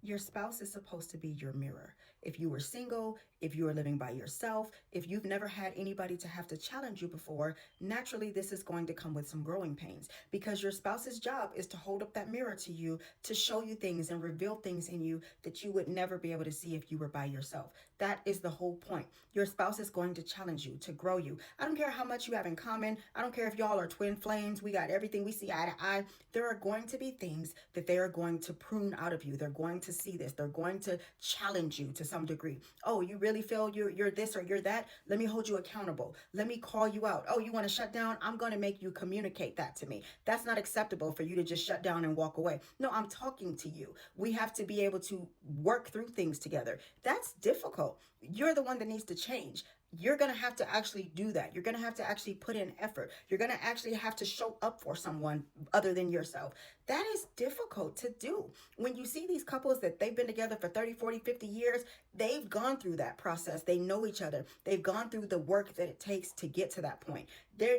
Your spouse is supposed to be your mirror. If you were single, if you are living by yourself, if you've never had anybody to have to challenge you before, naturally this is going to come with some growing pains because your spouse's job is to hold up that mirror to you to show you things and reveal things in you that you would never be able to see if you were by yourself. That is the whole point. Your spouse is going to challenge you, to grow you. I don't care how much you have in common. I don't care if y'all are twin flames. We got everything. We see eye to eye. There are going to be things that they are going to prune out of you. They're going to see this. They're going to challenge you to some degree. Oh, you really feel you're this or you're that? Let me hold you accountable. Let me call you out. Oh, you want to shut down? I'm going to make you communicate that to me. That's not acceptable for you to just shut down and walk away. No, I'm talking to you. We have to be able to work through things together. That's difficult. You're the one that needs to change. You're going to have to actually do that. You're going to have to actually put in effort. You're going to actually have to show up for someone other than yourself. That is difficult to do. When you see these couples that they've been together for 30, 40, 50 years, they've gone through that process. They know each other. They've gone through the work that it takes to get to that point.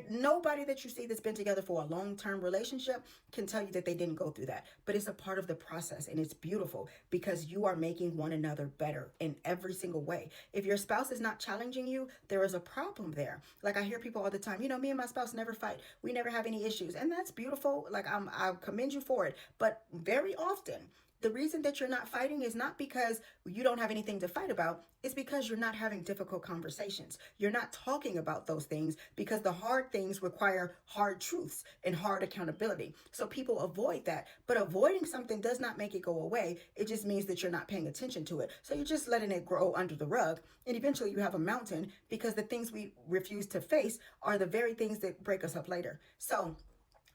Nobody that you see that's been together for a long-term relationship can tell you that they didn't go through that. But it's a part of the process, and it's beautiful because you are making one another better in every single way. If your spouse is not challenging you, there is a problem there. Like I hear people all the time, me and my spouse never fight. We never have any issues. And that's beautiful. Like I commend you for it. But very often, the reason that you're not fighting is not because you don't have anything to fight about. It's because you're not having difficult conversations. You're not talking about those things because the hard things require hard truths and hard accountability. So people avoid that. But avoiding something does not make it go away. It just means that you're not paying attention to it. So you're just letting it grow under the rug. And eventually you have a mountain because the things we refuse to face are the very things that break us up later. So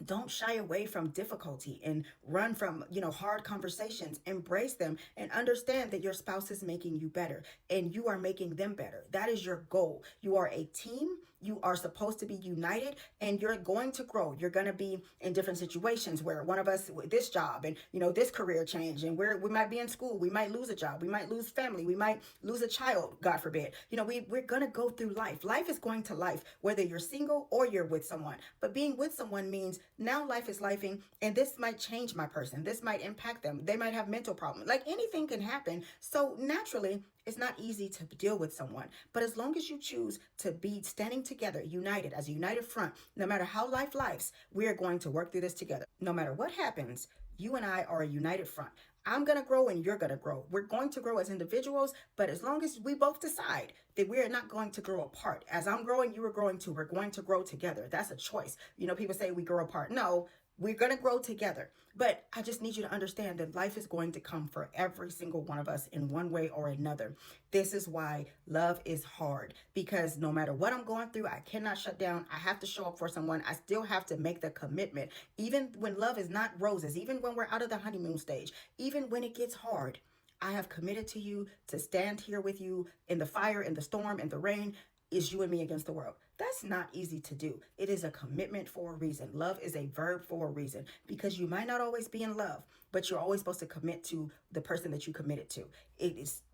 don't shy away from difficulty and run from, hard conversations. Embrace them and understand that your spouse is making you better and you are making them better. That is your goal. You are a team. You are supposed to be united and you're going to grow. You're going to be in different situations where one of us with this job and, this career change and we might be in school. We might lose a job. We might lose family. We might lose a child, God forbid. We're going to go through life. Life is going to life, whether you're single or you're with someone. But being with someone means now life is lifing and this might change my person. This might impact them. They might have mental problems. Like anything can happen. So naturally, it's not easy to deal with someone. But as long as you choose to be standing together, united as a united front, no matter how life lives, we are going to work through this together. No matter what happens, you and I are a united front. I'm going to grow and you're going to grow. We're going to grow as individuals, but as long as we both decide that we're not going to grow apart. As I'm growing, you are growing too. We're going to grow together. That's a choice. People say we grow apart. No, we're going to grow together. But I just need you to understand that life is going to come for every single one of us in one way or another. This is why love is hard, because no matter what I'm going through, I cannot shut down. I have to show up for someone. I still have to make the commitment. Even when love is not roses, even when we're out of the honeymoon stage, even when it gets hard, I have committed to you to stand here with you in the fire, in the storm, in the rain. Is you and me against the world. That's not easy to do. It is a commitment for a reason. Love is a verb for a reason because you might not always be in love, but you're always supposed to commit to the person that you committed to.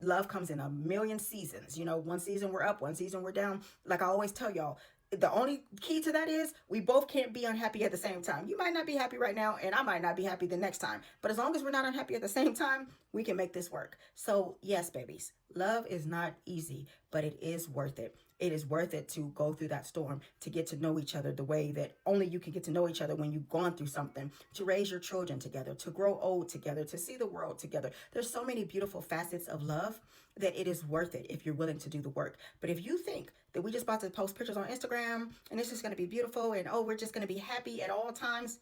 Love comes in a million seasons. One season we're up, one season we're down. Like I always tell y'all, the only key to that is we both can't be unhappy at the same time. You might not be happy right now and I might not be happy the next time. But as long as we're not unhappy at the same time, we can make this work. So yes, babies, love is not easy, but it is worth it. It is worth it to go through that storm, to get to know each other the way that only you can get to know each other when you've gone through something, to raise your children together, to grow old together, to see the world together. There's so many beautiful facets of love that it is worth it if you're willing to do the work. But if you think that we just about to post pictures on Instagram and it's just going to be beautiful and we're just going to be happy at all times,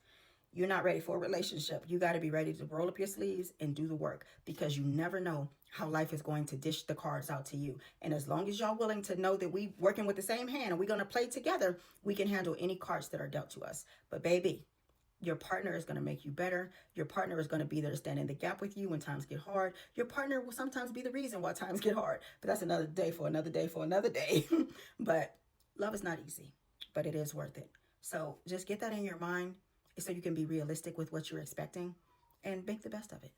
you're not ready for a relationship. You got to be ready to roll up your sleeves and do the work because you never know how life is going to dish the cards out to you. And as long as y'all willing to know that we working with the same hand and we're going to play together, we can handle any cards that are dealt to us. But baby, your partner is going to make you better. Your partner is going to be there to stand in the gap with you when times get hard. Your partner will sometimes be the reason why times get hard. But that's another day for another day for another day. But love is not easy, but it is worth it. So just get that in your mind so you can be realistic with what you're expecting and make the best of it.